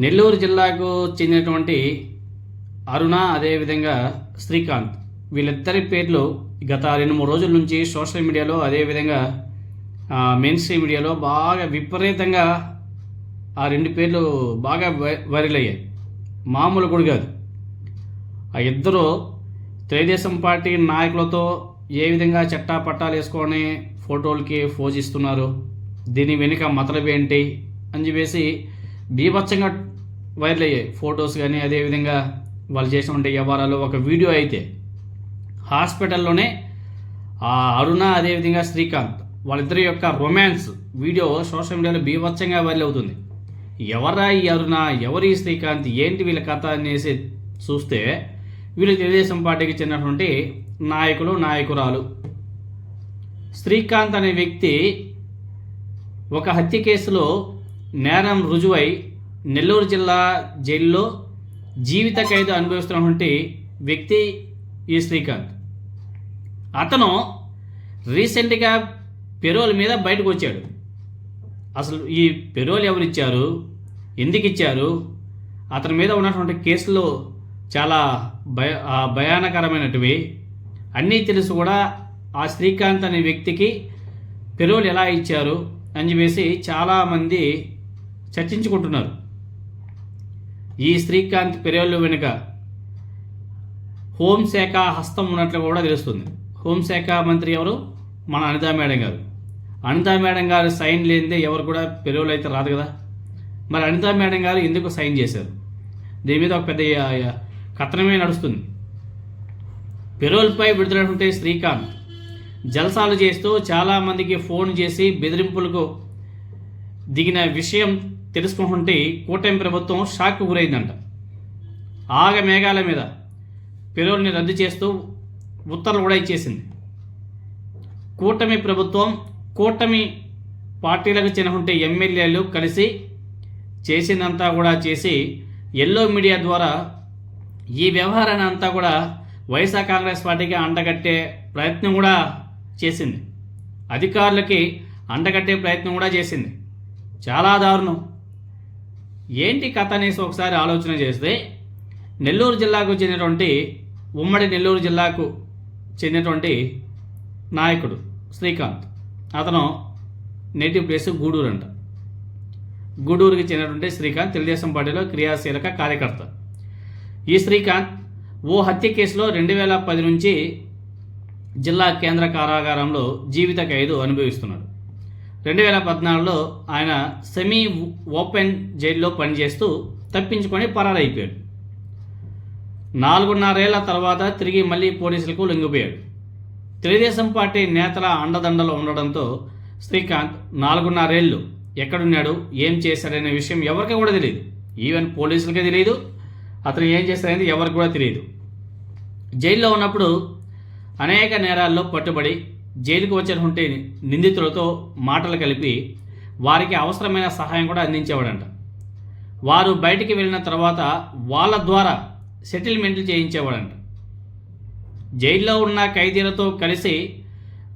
నెల్లూరు జిల్లాకు చెందినటువంటి అరుణ, అదేవిధంగా శ్రీకాంత్, వీళ్ళిద్దరి పేర్లు గత 2-3 రోజుల నుంచి సోషల్ మీడియాలో, అదేవిధంగా మెయిన్ స్ట్రీమ్ మీడియాలో బాగా విపరీతంగా ఆ 2 పేర్లు బాగా వైరల్ అయ్యాయి. మామూలు కూడా కాదు. ఆ ఇద్దరు తెలుగుదేశం పార్టీ నాయకులతో ఏ విధంగా చట్టా పట్టాలు వేసుకొని ఫోటోలకి ఫోజ్ ఇస్తున్నారు, దీని వెనుక మతలబు ఏంటి అని చెప్పేసి బీభత్సంగా వైరల్ అయ్యాయి ఫొటోస్. కానీ అదేవిధంగా వాళ్ళు చేసినటువంటి వ్యవహారాలు. ఒక వీడియో అయితే హాస్పిటల్లోనే ఆ అరుణ, అదేవిధంగా శ్రీకాంత్ వాళ్ళిద్దరి యొక్క రొమాన్స్ వీడియో సోషల్ మీడియాలో బీభత్సంగా వైరల్ అవుతుంది. ఎవరా ఈ అరుణ, ఎవరు ఈ శ్రీకాంత్, ఏంటి వీళ్ళ కథ అనేసి చూస్తే వీళ్ళు తెలుగుదేశం పార్టీకి చెందినటువంటి నాయకులు, నాయకురాలు. శ్రీకాంత్ అనే వ్యక్తి ఒక హత్య కేసులో నేరం రుజువై నెల్లూరు జిల్లా జైల్లో జీవిత ఖైదు అనుభవిస్తున్నటువంటి వ్యక్తి ఈ శ్రీకాంత్. అతను రీసెంట్గా పెరోల్ మీద బయటకు వచ్చాడు. అసలు ఈ పెరోల్ ఎవరు ఇచ్చారు, ఎందుకు ఇచ్చారు, అతని మీద ఉన్నటువంటి కేసులో చాలా భయానకరమైనటివి అన్నీ తెలుసు కూడా ఆ శ్రీకాంత్ అనే వ్యక్తికి పెరోల్ ఎలా ఇచ్చారు అని చెప్పేసి చాలామంది చర్చించుకుంటున్నారు. ఈ శ్రీకాంత్ పెరోల్ వెనుక హోంశాఖ హస్తం ఉన్నట్లు కూడా తెలుస్తుంది. హోంశాఖ మంత్రి ఎవరు? మన అనితా మేడం గారు. అనితా మేడం గారు సైన్ లేనిదే ఎవరు కూడా పెరోల్ అయితే రాదు కదా. మరి అనితా మేడం గారు ఎందుకు సైన్ చేశారు? దీని మీద ఒక పెద్ద కథనమే నడుస్తుంది. పెరోల్పై విడుదలైనటువంటి శ్రీకాంత్ జల్సాలు చేస్తూ చాలామందికి ఫోన్ చేసి బెదిరింపులకు దిగిన విషయం తెలుసుకుంటుంటే కూటమి ప్రభుత్వం షాక్ గురైందంట. మేఘాల మీద పెరోల్ని రద్దు చేస్తూ ఉత్తర్వులు కూడా ఇచ్చేసింది. కూటమి ప్రభుత్వం, కూటమి పార్టీలకు చెందినటువంటి ఎమ్మెల్యేలు కలిసి చేసిందంతా కూడా చేసి ఎల్లో మీడియా ద్వారా ఈ వ్యవహారాన్ని అంతా కూడా వైఎస్ఆర్ కాంగ్రెస్ పార్టీకి అండగట్టే ప్రయత్నం కూడా చేసింది. అధికారులకి అండగట్టే ప్రయత్నం కూడా చేసింది. చాలా దారుణం. ఏంటి కథ అనేసి ఒకసారి ఆలోచన చేస్తే, నెల్లూరు జిల్లాకు చెందినటువంటి, ఉమ్మడి నెల్లూరు జిల్లాకు చెందినటువంటి నాయకుడు శ్రీకాంత్. అతను నేటివ్ ప్లేస్ గూడూరు అంట. గూడూరుకి చెందినటువంటి శ్రీకాంత్ తెలుగుదేశం పార్టీలో క్రియాశీలక కార్యకర్త. ఈ శ్రీకాంత్ ఓ హత్య కేసులో 2010 నుంచి జిల్లా కేంద్ర కారాగారంలో జీవిత ఖైదు అనుభవిస్తున్నాడు. 2014లో ఆయన సెమీ ఓపెన్ జైల్లో పనిచేస్తూ తప్పించుకొని పరారైపోయాడు. 4.5 ఏళ్ల తర్వాత తిరిగి మళ్ళీ పోలీసులకు లొంగిపోయాడు. తెలుగుదేశం పార్టీ నేతల అండదండలో ఉండడంతో శ్రీకాంత్ 4.5 ఏళ్ళు ఎక్కడున్నాడు, ఏం చేశాడనే విషయం ఎవరికి కూడా తెలియదు. ఈవెన్ పోలీసులకే తెలియదు. అతను ఏం చేస్తాడనేది ఎవరికి కూడా తెలియదు. జైల్లో ఉన్నప్పుడు అనేక నేరాల్లో పట్టుబడి జైలుకు వచ్చినటువంటి నిందితులతో మాటలు కలిపి వారికి అవసరమైన సహాయం కూడా అందించేవాడంట. వారు బయటికి వెళ్ళిన తర్వాత వాళ్ళ ద్వారా సెటిల్మెంట్లు చేయించేవాడంట. జైల్లో ఉన్న ఖైదీలతో కలిసి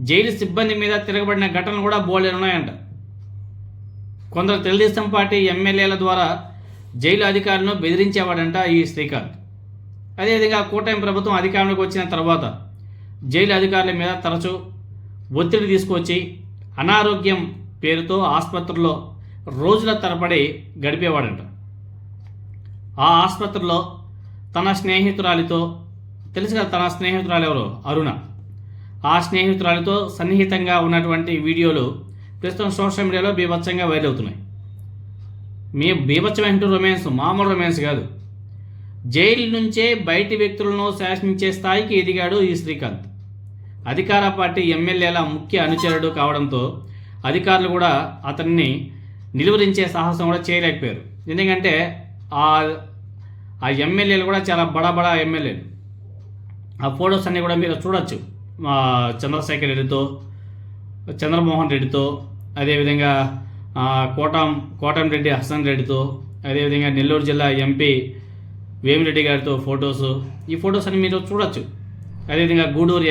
జైలు సిబ్బంది మీద తిరగబడిన ఘటనలు కూడా బోలెనున్నాయంట. కొందరు తెలుగుదేశం పార్టీ ఎమ్మెల్యేల ద్వారా జైలు అధికారులను బెదిరించేవాడంట ఈ శ్రీకాంత్. అదేవిధంగా కూటమి ప్రభుత్వం అధికారంలోకి వచ్చిన తర్వాత జైలు అధికారుల మీద తరచూ ఒత్తిడి తీసుకొచ్చి అనారోగ్యం పేరుతో ఆసుపత్రిలో రోజుల తరబడి గడిపేవాడంట. ఆ ఆసుపత్రిలో తన స్నేహితురాలితో, తెలుసు కదా తన స్నేహితురాలు ఎవరు, అరుణ, ఆ స్నేహితురాలితో సన్నిహితంగా ఉన్నటువంటి వీడియోలు ప్రస్తుతం సోషల్ మీడియాలో బీభత్సంగా వైరల్ అవుతున్నాయి. బీభత్సమైన రొమాన్స్, మామూలు రొమాన్స్ కాదు. జైలు నుంచే బయటి వ్యక్తులను శాసించే స్థాయికి ఎదిగాడు ఈ శ్రీకాంత్. అధికార పార్టీ ఎమ్మెల్యేల ముఖ్య అనుచరుడు కావడంతో అధికారులు కూడా అతన్ని నిలువరించే సాహసం కూడా చేయలేకపోయారు. ఎందుకంటే ఆ ఎమ్మెల్యేలు కూడా చాలా బడా ఎమ్మెల్యేలు. ఆ ఫొటోస్ అన్నీ కూడా మీరు చూడొచ్చు. చంద్రశేఖర్ రెడ్డితో, చంద్రమోహన్ రెడ్డితో, అదేవిధంగా కోటంరెడ్డి హసన్ రెడ్డితో, అదేవిధంగా నెల్లూరు జిల్లా ఎంపీ వేమిరెడ్డి గారితో ఫొటోస్. ఈ ఫొటోస్ అన్ని మీరు చూడొచ్చు. అదేవిధంగా గూడూరు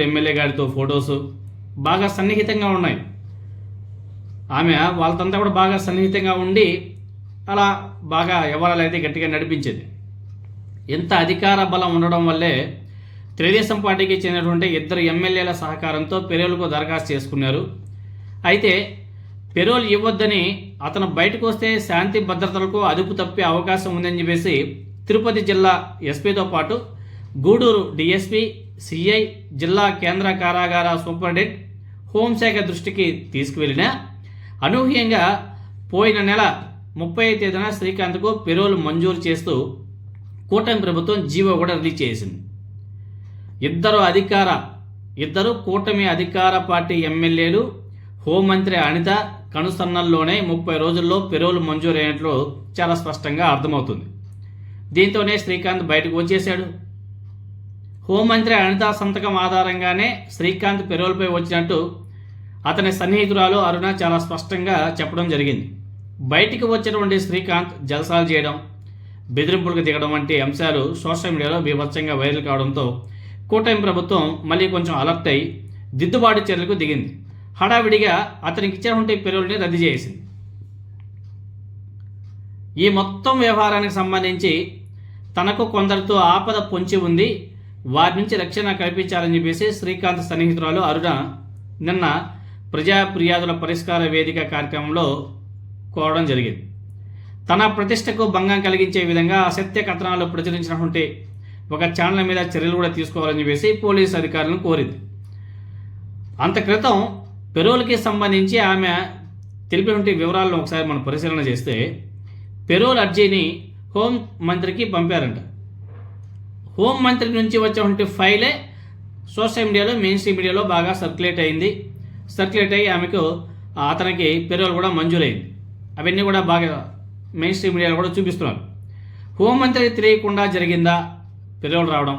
ఎమ్మెల్యే గారితో ఫొటోస్ బాగా సన్నిహితంగా ఉన్నాయి. ఆమె వాళ్ళంతా కూడా బాగా సన్నిహితంగా ఉండి అలా బాగా వ్యవహారాలు అయితే గట్టిగా నడిపించేది. ఇంత అధికార బలం ఉండడం వల్లే తెలుగుదేశం పార్టీకి చెందినటువంటి 2 ఎమ్మెల్యేల సహకారంతో పెరోల్కు దరఖాస్తు చేసుకున్నారు. అయితే పెరోల్ ఇవ్వొద్దని అతను బయటకు వస్తే శాంతి భద్రతలకు అదుపు తప్పే అవకాశం ఉందని చెప్పేసి తిరుపతి జిల్లా ఎస్పీతో పాటు గూడూరు డిఎస్పీ, సిఐ, జిల్లా కేంద్ర కారాగార సూపరింటెండెంట్, హోంశాఖ దృష్టికి తీసుకువెళ్ళినా అనూహ్యంగా పోయిన నెల 30వ తేదీన శ్రీకాంత్కు పెరోల్ మంజూరు చేస్తూ కూటమి ప్రభుత్వం జీవో కూడా రిలీజ్ చేసింది. ఇద్దరు కూటమి అధికార పార్టీ ఎమ్మెల్యేలు, హోంమంత్రి అనిత కనుసన్నల్లోనే 30 రోజుల్లో పెరోల్ మంజూరు అయినట్లు చాలా స్పష్టంగా అర్థమవుతుంది. దీంతోనే శ్రీకాంత్ బయటకు వచ్చేశాడు. హోంమంత్రి అనిత సంతకం ఆధారంగానే శ్రీకాంత్ పెరోల్పై వచ్చినట్టు అతని సన్నిహితురాలు అరుణ చాలా స్పష్టంగా చెప్పడం జరిగింది. బయటికి వచ్చినటువంటి శ్రీకాంత్ జలసాలు చేయడం, బెదిరింపులకు దిగడం వంటి అంశాలు సోషల్ మీడియాలో బీభత్సంగా వైరల్ కావడంతో కూటమి ప్రభుత్వం మళ్ళీ కొంచెం అలర్ట్ అయి దిద్దుబాటు చర్యలకు దిగింది. హడావిడిగా అతనికి ఇచ్చినటువంటి పెరోల్ని రద్దు చేసింది. ఈ మొత్తం వ్యవహారానికి సంబంధించి తనకు కొందరితో ఆపద పొంచి ఉంది, వారి నుంచి రక్షణ కల్పించాలని చెప్పేసి శ్రీకాంత్ సన్నిహితురాలు అరుణ నిన్న ప్రజా ఫిర్యాదుల పరిష్కార వేదిక కార్యక్రమంలో కోరడం జరిగింది. తన ప్రతిష్టకు భంగం కలిగించే విధంగా అసత్య కథనాలు ప్రచురించినటువంటి ఒక ఛానల్ మీద చర్యలు కూడా తీసుకోవాలని చెప్పేసి పోలీసు అధికారులను కోరింది. అంత క్రితం పెరోల్కి సంబంధించి ఆమె తెలిపినటువంటి వివరాలను ఒకసారి మనం పరిశీలన చేస్తే పెరోల్ అర్జీని హోం మంత్రికి పంపారంట. హోం మంత్రి నుంచి వచ్చినటువంటి ఫైలే సోషల్ మీడియాలో, మెయిన్ స్ట్రీమ్ మీడియాలో బాగా సర్క్యులేట్ అయ్యి ఆమెకు అతనికి పెరోల్ కూడా మంజూరైంది. అవన్నీ కూడా బాగా మెయిన్ స్ట్రీమ్ మీడియాలో కూడా చూపిస్తున్నారు. హోంమంత్రికి తెలియకుండా జరిగిందా పెరోల్ రావడం,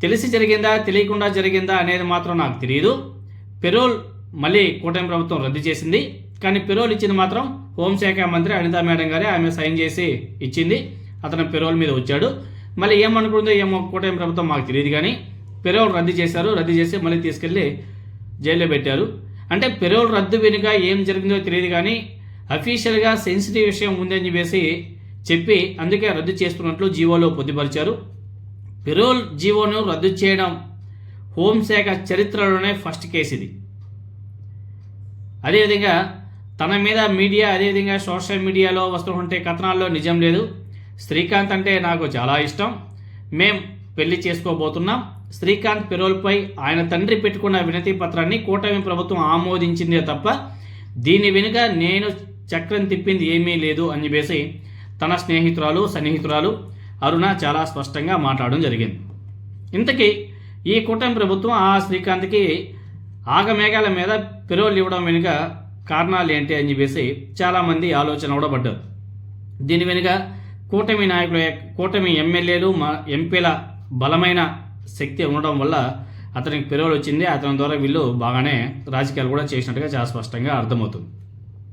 తెలిసి జరిగిందా తెలియకుండా జరిగిందా అనేది మాత్రం నాకు తెలియదు. పెరోల్ మళ్ళీ కూటమి ప్రభుత్వం రద్దు చేసింది, కానీ పెరోల్ ఇచ్చింది మాత్రం హోంశాఖ మంత్రి అనితా మేడం గారే ఆమె సైన్ చేసి ఇచ్చింది. అతను పెరోల్ మీద వచ్చాడు. మళ్ళీ ఏమనుకుందో ఏమో కూటమి ప్రభుత్వం మాకు తెలియదు, కానీ పెరోల్ రద్దు చేసి మళ్ళీ తీసుకెళ్ళి జైల్లో పెట్టారు. అంటే పెరోల్ రద్దు వెనుక ఏం జరిగిందో తెలియదు, కానీ అఫీషియల్గా సెన్సిటివ్ విషయం ఉందని చెప్పి అందుకే రద్దు చేస్తున్నట్లు జీవోలో పొందుపరిచారు. పెరోల్ జీవోను రద్దు చేయడం హోంశాఖ చరిత్రలోనే ఫస్ట్ కేసు ఇది. అదేవిధంగా తన మీద మీడియా, అదేవిధంగా సోషల్ మీడియాలో వస్తున్నటువంటి కథనాల్లో నిజం లేదు. శ్రీకాంత్ అంటే నాకు చాలా ఇష్టం, మేం పెళ్లి చేసుకోబోతున్నాం. శ్రీకాంత్ పెరోల్పై ఆయన తండ్రి పెట్టుకున్న వినతి పత్రాన్ని కూటమి ప్రభుత్వం ఆమోదించిందే తప్ప దీని వెనుక నేను చక్రం తిప్పింది ఏమీ లేదు అని చెప్పేసి తన సన్నిహితురాలు అరుణ చాలా స్పష్టంగా మాట్లాడడం జరిగింది. ఇంతకీ ఈ కూటమి ప్రభుత్వం ఆ శ్రీకాంత్కి ఆగమేఘాల మీద పెరోల్ ఇవ్వడం వెనుక కారణాలు ఏంటి అని చెప్పేసి చాలామంది ఆలోచన కూడా పడ్డారు. దీని వెనుక కూటమి ఎమ్మెల్యేలు, ఎంపీల బలమైన శక్తి ఉండడం వల్ల అతనికి పెరోల్ వచ్చింది. అతని ద్వారా వీళ్ళు బాగానే రాజకీయాలు కూడా చేసినట్టుగా చాలా స్పష్టంగా అర్థమవుతుంది.